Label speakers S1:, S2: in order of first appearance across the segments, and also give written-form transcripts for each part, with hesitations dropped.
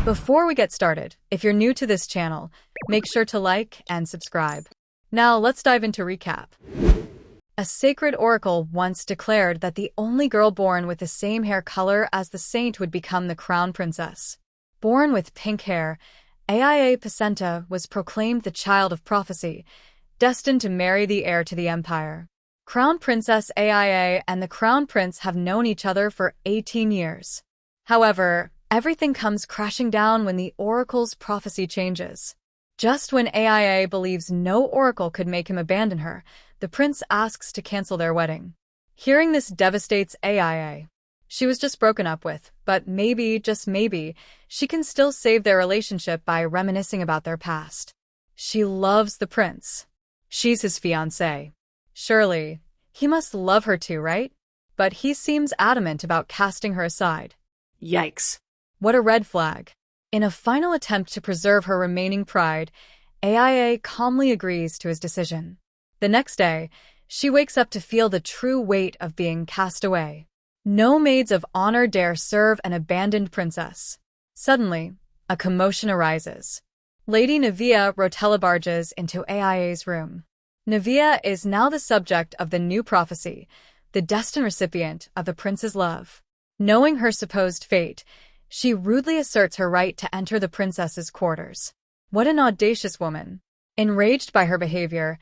S1: Before we get started, if you're new to this channel, make sure to like and subscribe. Now let's dive into recap. A sacred oracle once declared that the only girl born with the same hair color as the saint would become the crown princess. Born with pink hair, Aia Placenta was proclaimed the child of prophecy, destined to marry the heir to the empire. Crown Princess Aia and the Crown Prince have known each other for 18 years. However, everything comes crashing down when the oracle's prophecy changes. Just when Aia believes no oracle could make him abandon her, the prince asks to cancel their wedding. Hearing this devastates Aia. She was just broken up with, but maybe, just maybe, she can still save their relationship by reminiscing about their past. She loves the prince. She's his fiancée. Surely, he must love her too, right? But he seems adamant about casting her aside.
S2: Yikes.
S1: What a red flag. In a final attempt to preserve her remaining pride, Aia calmly agrees to his decision. The next day, she wakes up to feel the true weight of being cast away. No maids of honor dare serve an abandoned princess. Suddenly, a commotion arises. Lady Lurhtella barges into Aia's room. Lurhtella is now the subject of the new prophecy, the destined recipient of the prince's love. Knowing her supposed fate, she rudely asserts her right to enter the princess's quarters. What an audacious woman. Enraged by her behavior,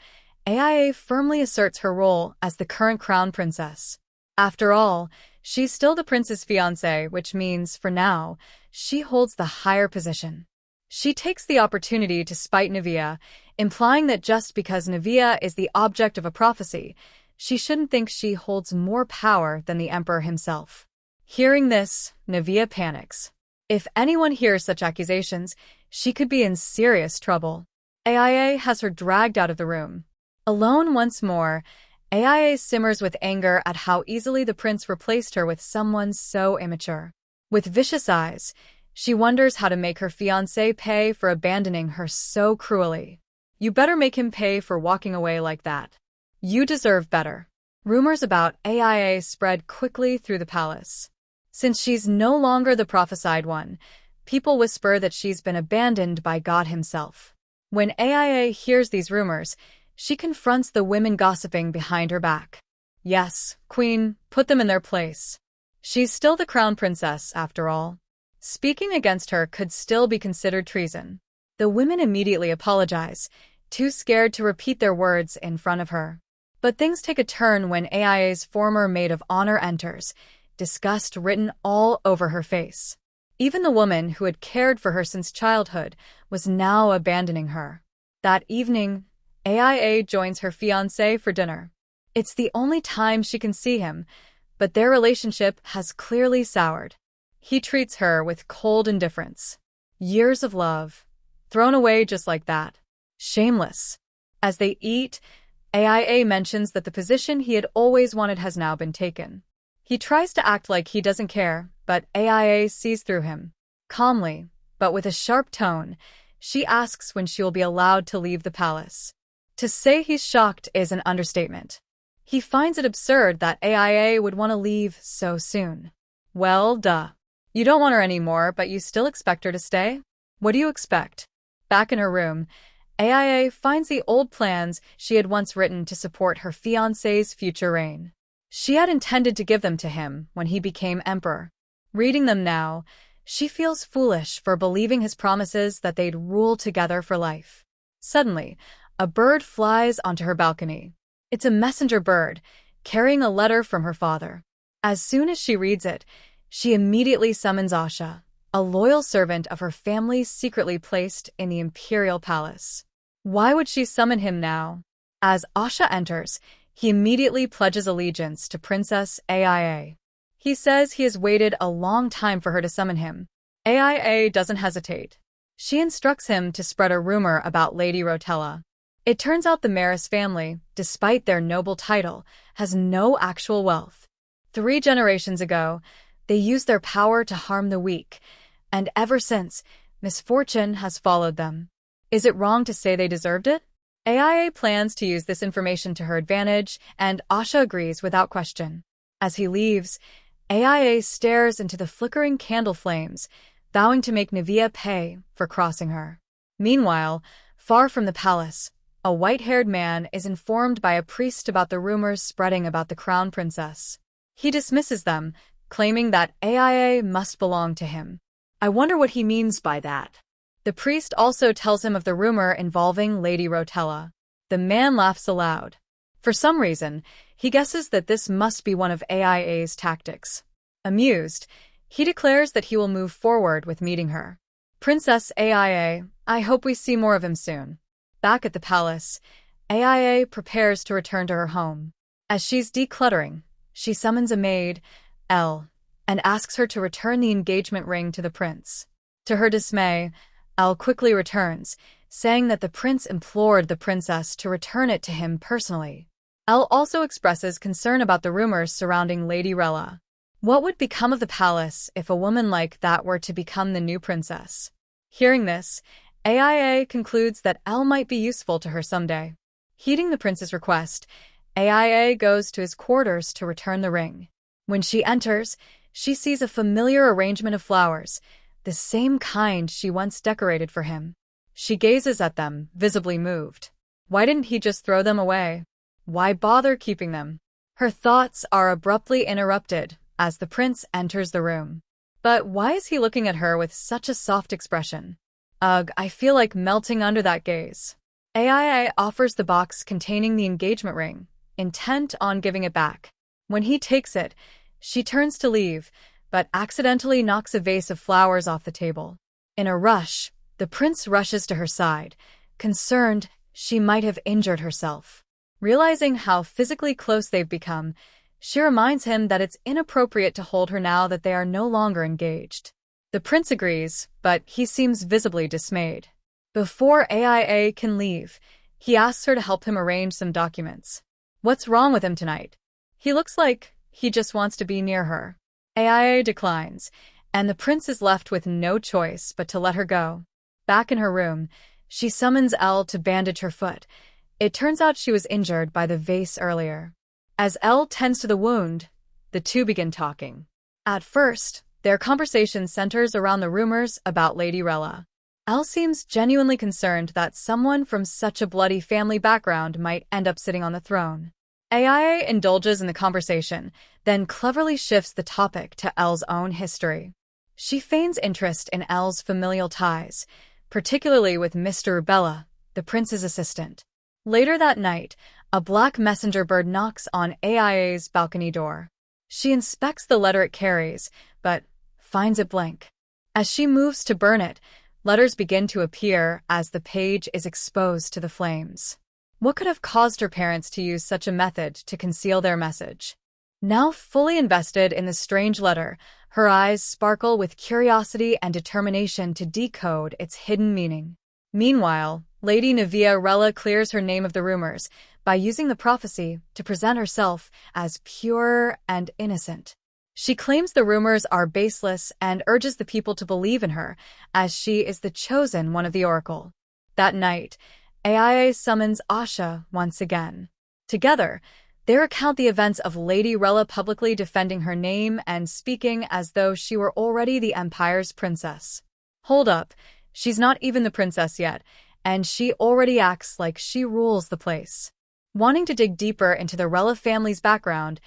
S1: Aia firmly asserts her role as the current crown princess. After all, she's still the prince's fiancée, which means, for now, she holds the higher position. She takes the opportunity to spite Lurhtella, implying that just because Lurhtella is the object of a prophecy, she shouldn't think she holds more power than the emperor himself. Hearing this, Lurhtella panics. If anyone hears such accusations, she could be in serious trouble. Aia has her dragged out of the room. Alone once more, Aia simmers with anger at how easily the prince replaced her with someone so immature. With vicious eyes, she wonders how to make her fiancé pay for abandoning her so cruelly. You better make him pay for walking away like that. You deserve better. Rumors about Aia spread quickly through the palace. Since she's no longer the prophesied one, people whisper that she's been abandoned by God himself. When Aia hears these rumors, she confronts the women gossiping behind her back. Yes, Queen, put them in their place. She's still the crown princess, after all. Speaking against her could still be considered treason. The women immediately apologize, too scared to repeat their words in front of her. But things take a turn when Aia's former maid of honor enters, disgust written all over her face. Even the woman who had cared for her since childhood was now abandoning her. That evening, Aia joins her fiancé for dinner. It's the only time she can see him, but their relationship has clearly soured. He treats her with cold indifference. Years of love, thrown away just like that. Shameless. As they eat, Aia mentions that the position he had always wanted has now been taken. He tries to act like he doesn't care, but Aia sees through him. Calmly, but with a sharp tone, she asks when she will be allowed to leave the palace. To say he's shocked is an understatement. He finds it absurd that Aia would want to leave so soon. Well, duh. You don't want her anymore, but you still expect her to stay? What do you expect? Back in her room, Aia finds the old plans she had once written to support her fiancé's future reign. She had intended to give them to him when he became emperor. Reading them now, she feels foolish for believing his promises that they'd rule together for life. Suddenly, a bird flies onto her balcony. It's a messenger bird, carrying a letter from her father. As soon as she reads it, she immediately summons Asha, a loyal servant of her family secretly placed in the imperial palace. Why would she summon him now? As Asha enters, he immediately pledges allegiance to Princess Aia. He says he has waited a long time for her to summon him. Aia doesn't hesitate. She instructs him to spread a rumor about Lady Lurhtella. It turns out the Maris family, despite their noble title, has no actual wealth. 3 generations ago, they used their power to harm the weak, and ever since, misfortune has followed them. Is it wrong to say they deserved it? Aia plans to use this information to her advantage, and Asha agrees without question. As he leaves, Aia stares into the flickering candle flames, vowing to make Nivea pay for crossing her. Meanwhile, far from the palace, a white-haired man is informed by a priest about the rumors spreading about the crown princess. He dismisses them, claiming that AIA must belong to him. I wonder what he means by that. The priest also tells him of the rumor involving Lady Lurhtella. The man laughs aloud. For some reason, he guesses that this must be one of AIA's tactics. Amused, he declares that he will move forward with meeting her. Princess AIA, I hope we see more of him soon. Back at the palace, AIA prepares to return to her home. As she's decluttering, she summons a maid, Elle, and asks her to return the engagement ring to the prince. To her dismay, Elle quickly returns, saying that the prince implored the princess to return it to him personally. Elle also expresses concern about the rumors surrounding Lady Rella. What would become of the palace if a woman like that were to become the new princess? Hearing this, AIA concludes that Elle might be useful to her someday. Heeding the prince's request, AIA goes to his quarters to return the ring. When she enters, she sees a familiar arrangement of flowers, the same kind she once decorated for him. She gazes at them, visibly moved. Why didn't he just throw them away? Why bother keeping them? Her thoughts are abruptly interrupted as the prince enters the room. But why is he looking at her with such a soft expression? Ugh, I feel like melting under that gaze. AIA offers the box containing the engagement ring, intent on giving it back. When he takes it, she turns to leave, but accidentally knocks a vase of flowers off the table. In a rush, the prince rushes to her side, concerned she might have injured herself. Realizing how physically close they've become, she reminds him that it's inappropriate to hold her now that they are no longer engaged. The prince agrees, but he seems visibly dismayed. Before AIA can leave, he asks her to help him arrange some documents. What's wrong with him tonight? He looks like he just wants to be near her. AIA declines, and the prince is left with no choice but to let her go. Back in her room, she summons Elle to bandage her foot. It turns out she was injured by the vase earlier. As Elle tends to the wound, the two begin talking. At first, their conversation centers around the rumors about Lady Rella. Elle seems genuinely concerned that someone from such a bloody family background might end up sitting on the throne. AIA indulges in the conversation, then cleverly shifts the topic to Elle's own history. She feigns interest in Elle's familial ties, particularly with Mr. Rubella, the prince's assistant. Later that night, a black messenger bird knocks on AIA's balcony door. She inspects the letter it carries, but finds it blank. As she moves to burn it, letters begin to appear as the page is exposed to the flames. What could have caused her parents to use such a method to conceal their message? Now fully invested in the strange letter, her eyes sparkle with curiosity and determination to decode its hidden meaning. Meanwhile, Lady Nivea Rella clears her name of the rumors by using the prophecy to present herself as pure and innocent. She claims the rumors are baseless and urges the people to believe in her, as she is the chosen one of the oracle. That night, AIA summons Asha once again. Together, they recount the events of Lady Rella publicly defending her name and speaking as though she were already the Empire's princess. Hold up, she's not even the princess yet, and she already acts like she rules the place. Wanting to dig deeper into the Rella family's background,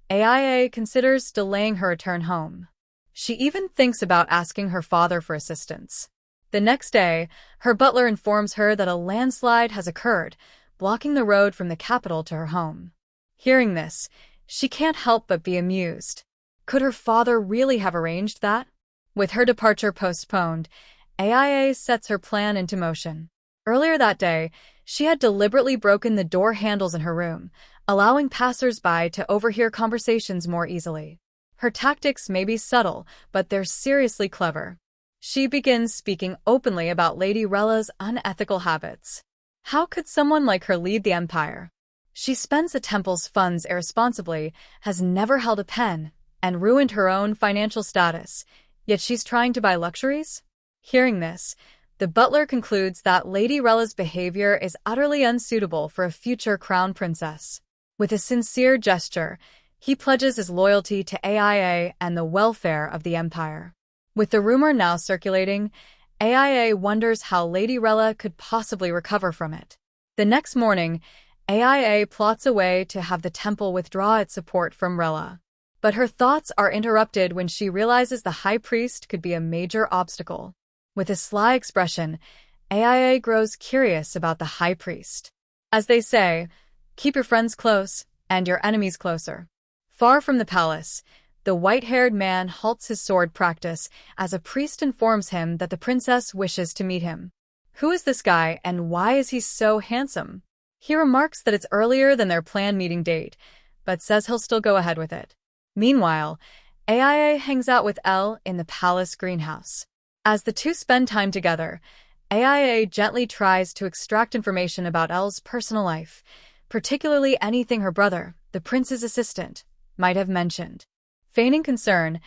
S1: AIA considers delaying her return home. She even thinks about asking her father for assistance. The next day, her butler informs her that a landslide has occurred, blocking the road from the capital to her home. Hearing this, she can't help but be amused. Could her father really have arranged that? With her departure postponed, AIA sets her plan into motion. Earlier that day, she had deliberately broken the door handles in her room, allowing passers-by to overhear conversations more easily. Her tactics may be subtle, but they're seriously clever. She begins speaking openly about Lady Rella's unethical habits. How could someone like her lead the empire? She spends the temple's funds irresponsibly, has never held a pen, and ruined her own financial status, yet she's trying to buy luxuries? Hearing this, the butler concludes that Lady Rella's behavior is utterly unsuitable for a future crown princess. With a sincere gesture, he pledges his loyalty to AIA and the welfare of the empire. With the rumor now circulating, AIA wonders how Lady Rella could possibly recover from it. The next morning, AIA plots a way to have the temple withdraw its support from Rella. But her thoughts are interrupted when she realizes the high priest could be a major obstacle. With a sly expression, AIA grows curious about the high priest. As they say, keep your friends close and your enemies closer. Far from the palace, the white-haired man halts his sword practice as a priest informs him that the princess wishes to meet him. Who is this guy and why is he so handsome? He remarks that it's earlier than their planned meeting date, but says he'll still go ahead with it. Meanwhile, AIA hangs out with Elle in the palace greenhouse. As the two spend time together, AIA gently tries to extract information about Elle's personal life, particularly anything her brother, the prince's assistant, might have mentioned. Feigning concern,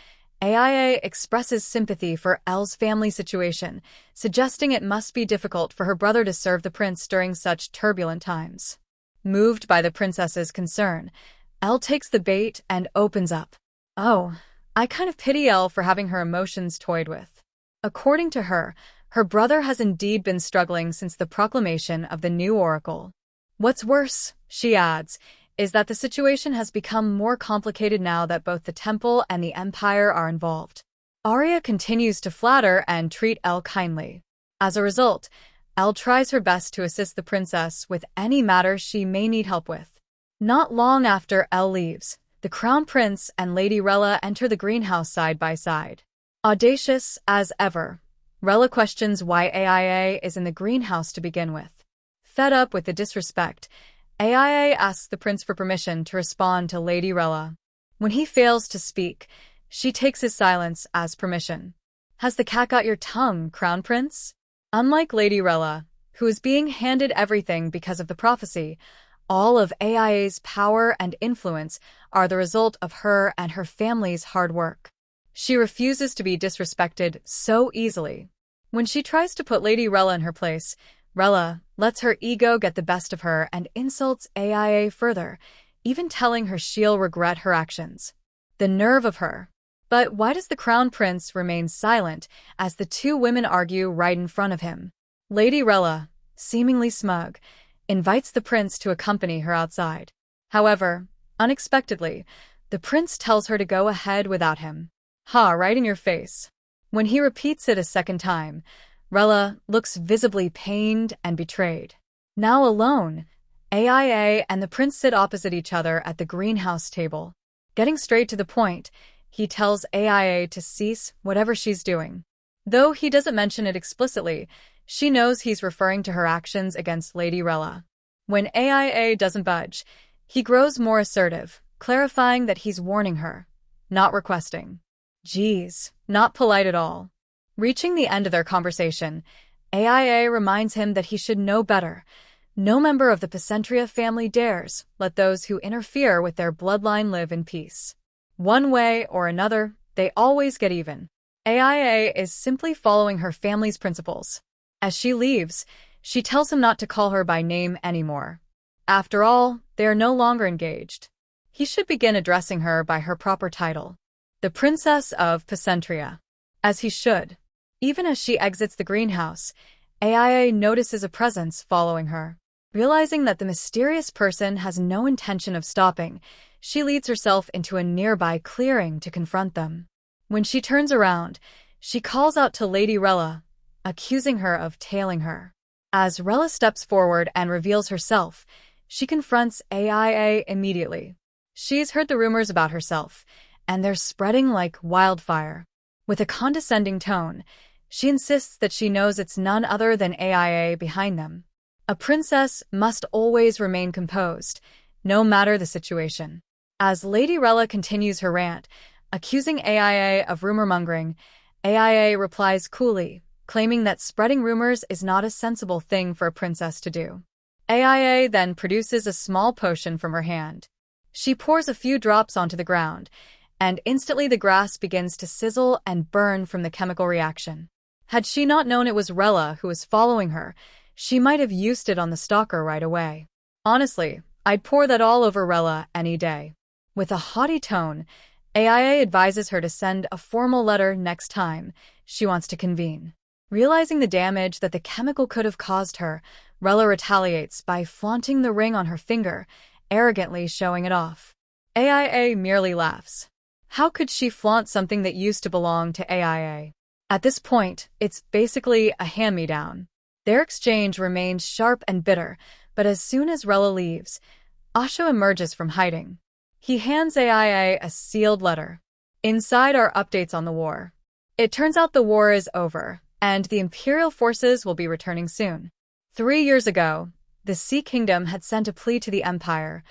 S1: AIA expresses sympathy for Elle's family situation, suggesting it must be difficult for her brother to serve the prince during such turbulent times. Moved by the princess's concern, Elle takes the bait and opens up. Oh, I kind of pity Elle for having her emotions toyed with. According to her, her brother has indeed been struggling since the proclamation of the new oracle. What's worse, she adds, is that the situation has become more complicated now that both the temple and the empire are involved. Arya continues to flatter and treat Elle kindly. As a result, Elle tries her best to assist the princess with any matter she may need help with. Not long after Elle leaves, the crown prince and Lady Rella enter the greenhouse side by side. Audacious as ever, Rella questions why AIA is in the greenhouse to begin with. Fed up with the disrespect, AIA asks the prince for permission to respond to Lady Rella. When he fails to speak, she takes his silence as permission. Has the cat got your tongue, Crown Prince? Unlike Lady Rella, who is being handed everything because of the prophecy, all of AIA's power and influence are the result of her and her family's hard work. She refuses to be disrespected so easily. When she tries to put Lady Rella in her place, Rella lets her ego get the best of her and insults AIA further, even telling her she'll regret her actions. The nerve of her. But why does the crown prince remain silent as the two women argue right in front of him? Lady Rella, seemingly smug, invites the prince to accompany her outside. However, unexpectedly, the prince tells her to go ahead without him. Ha, right in your face. When he repeats it a second time, Rella looks visibly pained and betrayed. Now alone, AIA and the prince sit opposite each other at the greenhouse table. Getting straight to the point, he tells AIA to cease whatever she's doing. Though he doesn't mention it explicitly, she knows he's referring to her actions against Lady Rella. When AIA doesn't budge, he grows more assertive, clarifying that he's warning her, not requesting. Geez, not polite at all. Reaching the end of their conversation, AIA reminds him that he should know better. No member of the Pesentria family dares let those who interfere with their bloodline live in peace. One way or another, they always get even. AIA is simply following her family's principles. As she leaves, she tells him not to call her by name anymore. After all, they are no longer engaged. He should begin addressing her by her proper title, the Princess of Pesentria. As he should. Even as she exits the greenhouse, AIA notices a presence following her. Realizing that the mysterious person has no intention of stopping, she leads herself into a nearby clearing to confront them. When she turns around, she calls out to Lady Rella, accusing her of tailing her. As Rella steps forward and reveals herself, she confronts AIA immediately. She's heard the rumors about herself, and they're spreading like wildfire. With a condescending tone, she insists that she knows it's none other than AIA behind them. A princess must always remain composed, no matter the situation. As Lady Rella continues her rant, accusing AIA of rumor-mongering, AIA replies coolly, claiming that spreading rumors is not a sensible thing for a princess to do. AIA then produces a small potion from her hand. She pours a few drops onto the ground, and instantly the grass begins to sizzle and burn from the chemical reaction. Had she not known it was Rella who was following her, she might have used it on the stalker right away. Honestly, I'd pour that all over Rella any day. With a haughty tone, AIA advises her to send a formal letter next time she wants to convene. Realizing the damage that the chemical could have caused her, Rella retaliates by flaunting the ring on her finger, arrogantly showing it off. AIA merely laughs. How could she flaunt something that used to belong to AIA? At this point, it's basically a hand-me-down. Their exchange remains sharp and bitter, but as soon as Rella leaves, Asha emerges from hiding. He hands AIA a sealed letter. Inside are updates on the war. It turns out the war is over, and the Imperial forces will be returning soon. 3 years ago, the Sea Kingdom had sent a plea to the Empire,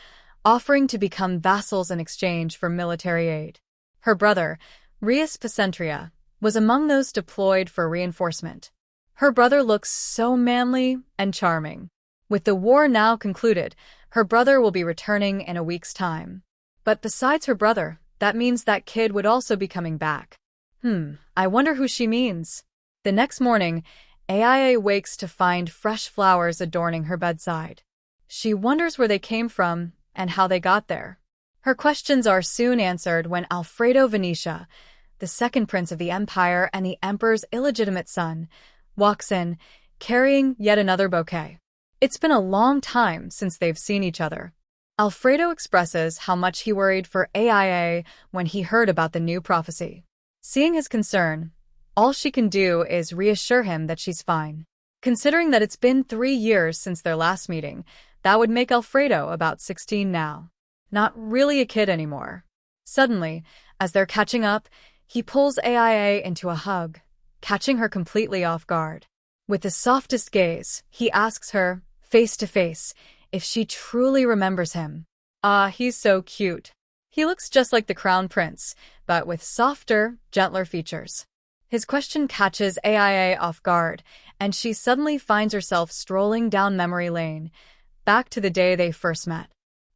S1: offering to become vassals in exchange for military aid. Her brother, Rias Pacentria, was among those deployed for reinforcement. Her brother looks so manly and charming. With the war now concluded, her brother will be returning in a week's time. But besides her brother, that means that kid would also be coming back. I wonder who she means. The next morning, AIA wakes to find fresh flowers adorning her bedside. She wonders where they came from and how they got there. Her questions are soon answered when Alfredo Venetia, the second prince of the empire and the emperor's illegitimate son, walks in, carrying yet another bouquet. It's been a long time since they've seen each other. Alfredo expresses how much he worried for AIA when he heard about the new prophecy. Seeing his concern, all she can do is reassure him that she's fine. Considering that it's been 3 years since their last meeting, that would make Alfredo about 16 now. Not really a kid anymore. Suddenly, as they're catching up, he pulls AIA into a hug, catching her completely off guard. With the softest gaze, he asks her, face to face, if she truly remembers him. He's so cute. He looks just like the Crown Prince, but with softer, gentler features. His question catches AIA off guard, and she suddenly finds herself strolling down memory lane, back to the day they first met.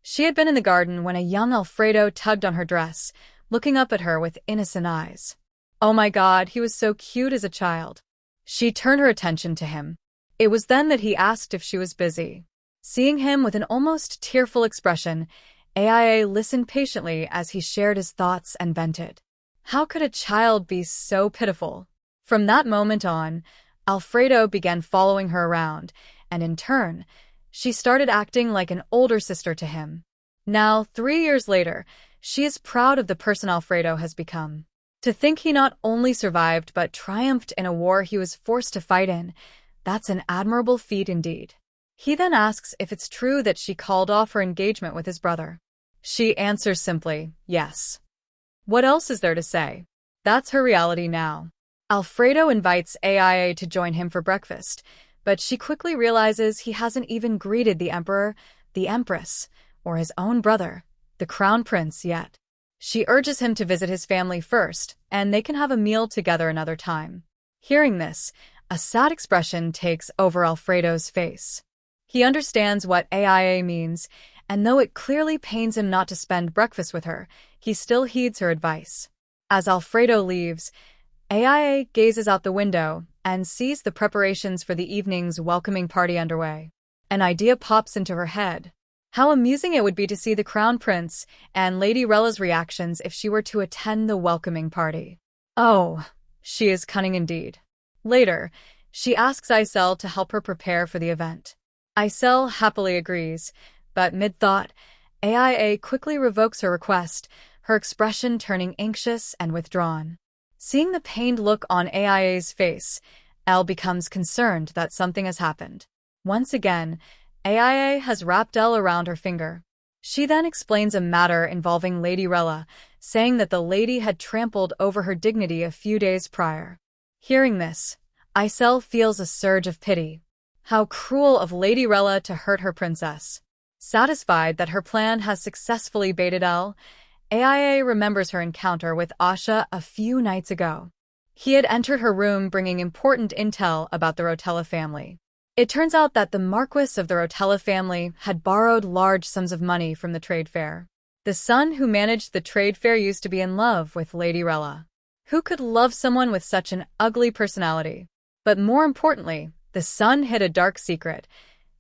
S1: She had been in the garden when a young Alfredo tugged on her dress, looking up at her with innocent eyes. Oh my God, he was so cute as a child. She turned her attention to him. It was then that he asked if she was busy. Seeing him with an almost tearful expression, AIA listened patiently as he shared his thoughts and vented. How could a child be so pitiful? From that moment on, Alfredo began following her around, and in turn, she started acting like an older sister to him. Now, 3 years later, she is proud of the person Alfredo has become. To think he not only survived but triumphed in a war he was forced to fight in, that's an admirable feat indeed. He then asks if it's true that she called off her engagement with his brother. She answers simply, yes. What else is there to say? That's her reality now. Alfredo invites AIA to join him for breakfast, but she quickly realizes he hasn't even greeted the emperor, the empress, or his own brother, the crown prince, yet. She urges him to visit his family first, and they can have a meal together another time. Hearing this, a sad expression takes over Alfredo's face. He understands what AIA means, and though it clearly pains him not to spend breakfast with her, he still heeds her advice. As Alfredo leaves, AIA gazes out the window and sees the preparations for the evening's welcoming party underway. An idea pops into her head. How amusing it would be to see the Crown Prince and Lady Rella's reactions if she were to attend the welcoming party. Oh, she is cunning indeed. Later, she asks Isel to help her prepare for the event. Isel happily agrees, but mid-thought, AIA quickly revokes her request, her expression turning anxious and withdrawn. Seeing the pained look on AIA's face, Elle becomes concerned that something has happened. Once again, AIA has wrapped Elle around her finger. She then explains a matter involving Lady Rella, saying that the lady had trampled over her dignity a few days prior. Hearing this, Isel feels a surge of pity. How cruel of Lady Rella to hurt her princess. Satisfied that her plan has successfully baited Elle, AIA remembers her encounter with Asha a few nights ago. He had entered her room bringing important intel about the Lurhtella family. It turns out that the Marquis of the Lurhtella family had borrowed large sums of money from the trade fair. The son who managed the trade fair used to be in love with Lady Rella. Who could love someone with such an ugly personality? But more importantly, the son hid a dark secret.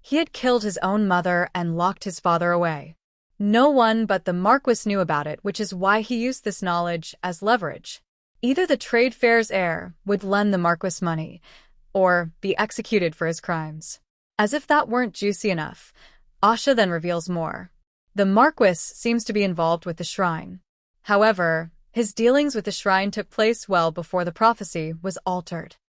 S1: He had killed his own mother and locked his father away. No one but the Marquis knew about it, which is why he used this knowledge as leverage. Either the trade fair's heir would lend the Marquis money, or be executed for his crimes. As if that weren't juicy enough, Asha then reveals more. The Marquis seems to be involved with the shrine. However, his dealings with the shrine took place well before the prophecy was altered.